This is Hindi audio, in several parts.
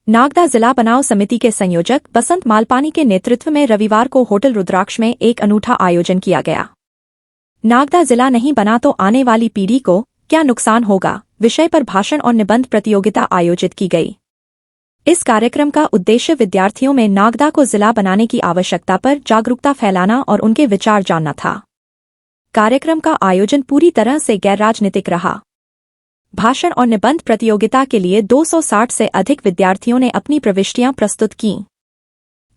नागदा जिला बनाव समिति के संयोजक बसंत मालपानी के नेतृत्व में रविवार को होटल रुद्राक्ष में एक अनूठा आयोजन किया गया। नागदा जिला नहीं बना तो आने वाली पीढ़ी को क्या नुकसान होगा विषय पर भाषण और निबंध प्रतियोगिता आयोजित की गई। इस कार्यक्रम का उद्देश्य विद्यार्थियों में नागदा को जिला बनाने की आवश्यकता पर जागरूकता फैलाना और उनके विचार जानना था। कार्यक्रम का आयोजन पूरी तरह से गैर राजनीतिक रहा। भाषण और निबंध प्रतियोगिता के लिए 260 से अधिक विद्यार्थियों ने अपनी प्रविष्टियां प्रस्तुत कीं।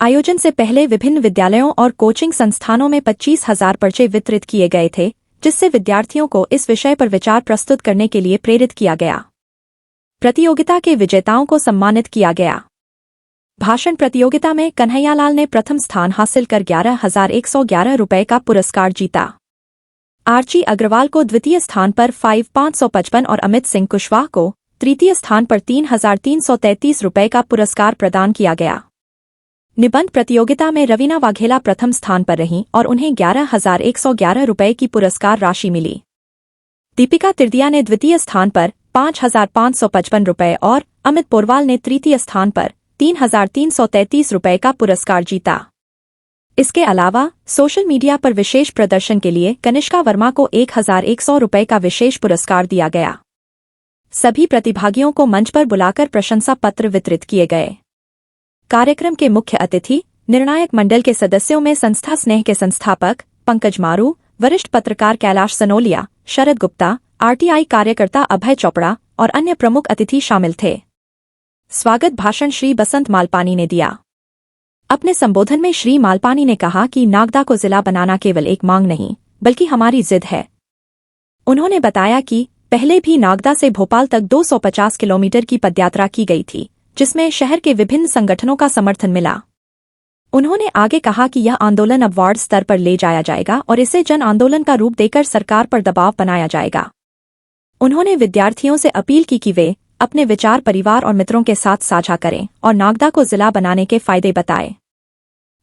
आयोजन से पहले विभिन्न विद्यालयों और कोचिंग संस्थानों में 25,000 पर्चे वितरित किए गए थे, जिससे विद्यार्थियों को इस विषय पर विचार प्रस्तुत करने के लिए प्रेरित किया गया। प्रतियोगिता के विजेताओं को सम्मानित किया गया। भाषण प्रतियोगिता में कन्हैयालाल ने प्रथम स्थान हासिल कर 11,111 रुपये का पुरस्कार जीता। आर्ची अग्रवाल को द्वितीय स्थान पर 5,555 और अमित सिंह कुशवाहा को तृतीय स्थान पर 3,333 रुपये का पुरस्कार प्रदान किया गया। निबंध प्रतियोगिता में रवीना वाघेला प्रथम स्थान पर रहीं और उन्हें 11,111 रुपये की पुरस्कार राशि मिली। दीपिका तिर्दिया ने द्वितीय स्थान पर 5,555 रुपये और अमित पोरवाल ने तृतीय स्थान पर 3,333 रुपये का पुरस्कार जीता। इसके अलावा सोशल मीडिया पर विशेष प्रदर्शन के लिए कनिष्का वर्मा को 1,100 रुपये का विशेष पुरस्कार दिया गया। सभी प्रतिभागियों को मंच पर बुलाकर प्रशंसा पत्र वितरित किए गए। कार्यक्रम के मुख्य अतिथि निर्णायक मंडल के सदस्यों में संस्था स्नेह के संस्थापक पंकज मारू, वरिष्ठ पत्रकार कैलाश सनोलिया, शरद गुप्ता, आरटीआई कार्यकर्ता अभय चोपड़ा और अन्य प्रमुख अतिथि शामिल थे। स्वागत भाषण श्री बसंत मालपानी ने दिया। अपने संबोधन में श्री मालपानी ने कहा कि नागदा को जिला बनाना केवल एक मांग नहीं, बल्कि हमारी जिद है। उन्होंने बताया कि पहले भी नागदा से भोपाल तक 250 किलोमीटर की पदयात्रा की गई थी, जिसमें शहर के विभिन्न संगठनों का समर्थन मिला। उन्होंने आगे कहा कि यह आंदोलन अब वार्ड स्तर पर ले जाया जाएगा और इसे जन आंदोलन का रूप देकर सरकार पर दबाव बनाया जाएगा। उन्होंने विद्यार्थियों से अपील की कि वे अपने विचार परिवार और मित्रों के साथ साझा करें और नागदा को जिला बनाने के फायदे बताएं।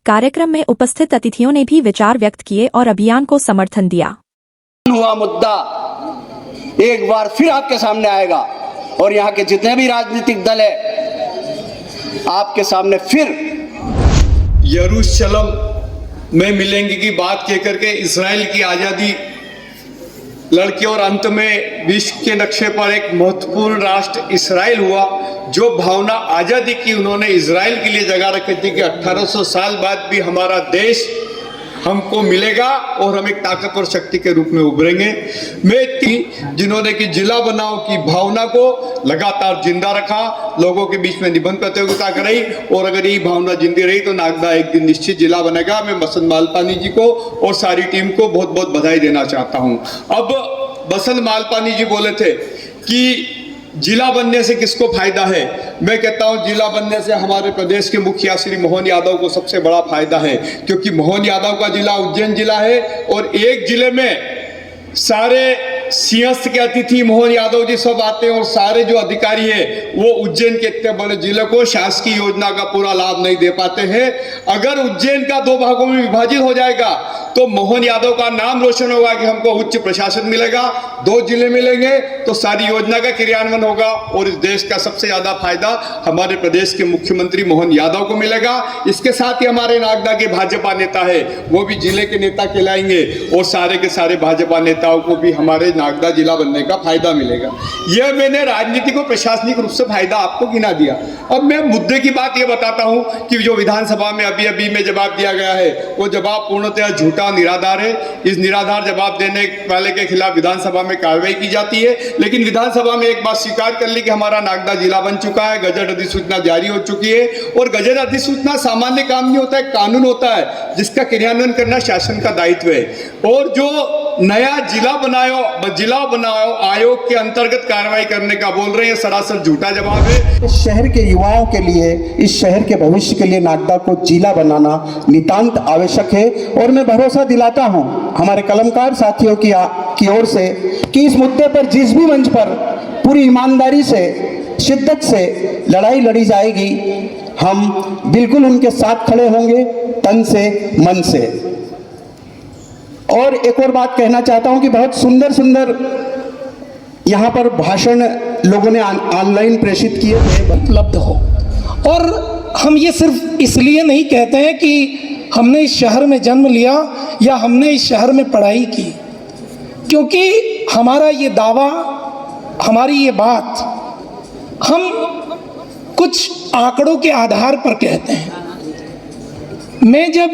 कार्यक्रम में उपस्थित अतिथियों ने भी विचार व्यक्त किए और अभियान को समर्थन दिया। हुआ मुद्दा एक बार फिर आपके सामने आएगा और यहाँ के जितने भी राजनीतिक दल है आपके सामने फिर यरूशलेम में मिलेंगे की बात कहकर के इस्राएल की आजादी लड़के और अंत में विश्व के नक्शे पर एक महत्वपूर्ण राष्ट्र इस्राएल हुआ। जो भावना आजादी की उन्होंने इस्राएल के लिए जगा रखी थी कि 1800 साल बाद भी हमारा देश हमको मिलेगा और हम एक ताकतवर शक्ति के रूप में उभरेंगे। मैं जिन्होंने कि जिला बनाओ की भावना को लगातार जिंदा रखा, लोगों के बीच में निबंध प्रतियोगिता कराई और अगर ये भावना जिंदी रही तो नागदा एक दिन निश्चित जिला बनेगा। मैं बसंत मालपानी जी को और सारी टीम को बहुत बहुत बधाई देना चाहता हूं। अब बसंत मालपानी जी बोले थे कि जिला बनने से किसको फायदा है। मैं कहता हूं जिला बनने से हमारे प्रदेश के मुखिया श्री मोहन यादव को सबसे बड़ा फायदा है, क्योंकि मोहन यादव का जिला उज्जैन जिला है और एक जिले में सारे सिंहस्थ के अतिथि मोहन यादव जी सब आते हैं और सारे जो अधिकारी हैं वो उज्जैन के इतने बड़े जिले को शासकीय योजना का पूरा लाभ नहीं दे पाते हैं। अगर उज्जैन का 2 भागों में विभाजित हो जाएगा तो मोहन यादव का नाम रोशन होगा कि हमको उच्च प्रशासन मिलेगा, 2 जिले मिलेंगे तो सारी योजना का क्रियान्वयन होगा और इस देश का सबसे ज्यादा फायदा हमारे प्रदेश के मुख्यमंत्री मोहन यादव को मिलेगा। इसके साथ ही हमारे नागदा के भाजपा नेता है वो भी जिले के नेता कहलाएंगे और सारे के सारे भाजपा नेताओं को भी हमारे नागदा जिला बनने का फायदा मिलेगा। यह मैंने राजनीतिक और प्रशासनिक रूप से फायदा आपको गिना दिया। अब मैं मुद्दे की बात यह बताता हूं कि जो विधानसभा में अभी में जवाब दिया गया है वो जवाब पूर्णतः झूठा निराधार है। इस निराधार जवाब देने वाले के खिलाफ विधानसभा में कार्रवाई की जाती है। लेकिन विधानसभा में एक बात स्वीकार कर ली कि हमारा नागदा जिला बन चुका है, गजट अधिसूचना जारी हो चुकी है और गजट अधिसूचना सामान्य काम नहीं होता है, कानून होता है जिसका क्रियान्वयन करना शासन का दायित्व है। और जो नया जिला बनाओ आयोग के अंतर्गत कार्रवाई करने का बोल रहे हैं, सरासर झूठा जवाब है। इस शहर के युवाओं के लिए, इस शहर के भविष्य के लिए नागदा को जिला बनाना नितांत आवश्यक है और मैं भरोसा दिलाता हूं हमारे कलमकार साथियों की ओर से कि इस मुद्दे पर जिस भी मंच पर पूरी ईमानदारी से, शिद्दत से लड़ाई लड़ी जाएगी, हम बिल्कुल उनके साथ खड़े होंगे, तन से मन से। और एक और बात कहना चाहता हूं कि बहुत सुंदर सुंदर यहाँ पर भाषण लोगों ने ऑनलाइन प्रेषित किए थे, उपलब्ध हो और हम ये सिर्फ इसलिए नहीं कहते हैं कि हमने इस शहर में जन्म लिया या हमने इस शहर में पढ़ाई की, क्योंकि हमारा ये दावा, हमारी ये बात हम कुछ आंकड़ों के आधार पर कहते हैं। मैं जब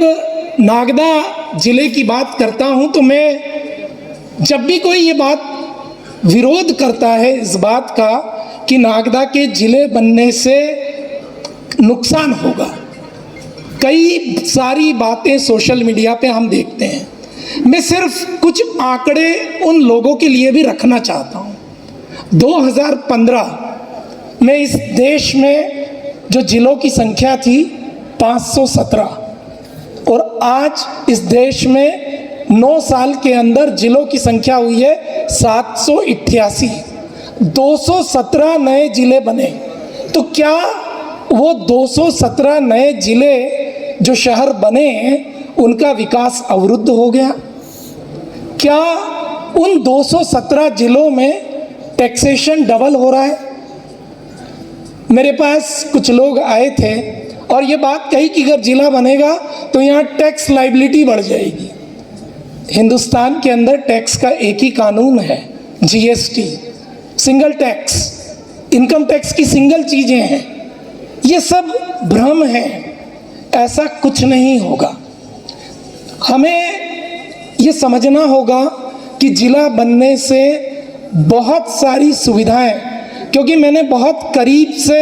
नागदा ज़िले की बात करता हूँ तो मैं जब भी कोई ये बात विरोध करता है इस बात का कि नागदा के ज़िले बनने से नुकसान होगा, कई सारी बातें सोशल मीडिया पे हम देखते हैं। मैं सिर्फ कुछ आंकड़े उन लोगों के लिए भी रखना चाहता हूँ। 2015 में इस देश में जो जिलों की संख्या थी 517 और आज इस देश में 9 साल के अंदर जिलों की संख्या हुई है 788। 217 नए जिले बने। तो क्या वो 217 नए जिले जो शहर बने हैं उनका विकास अवरुद्ध हो गया? क्या उन 217 जिलों में टैक्सेशन डबल हो रहा है? मेरे पास कुछ लोग आए थे और ये बात कही कि अगर जिला बनेगा तो यहाँ टैक्स लाइबिलिटी बढ़ जाएगी। हिंदुस्तान के अंदर टैक्स का एक ही कानून है, GST, single tax, income tax की सिंगल चीज़ें हैं। ये सब भ्रम है, ऐसा कुछ नहीं होगा। हमें ये समझना होगा कि जिला बनने से बहुत सारी सुविधाएं, क्योंकि मैंने बहुत करीब से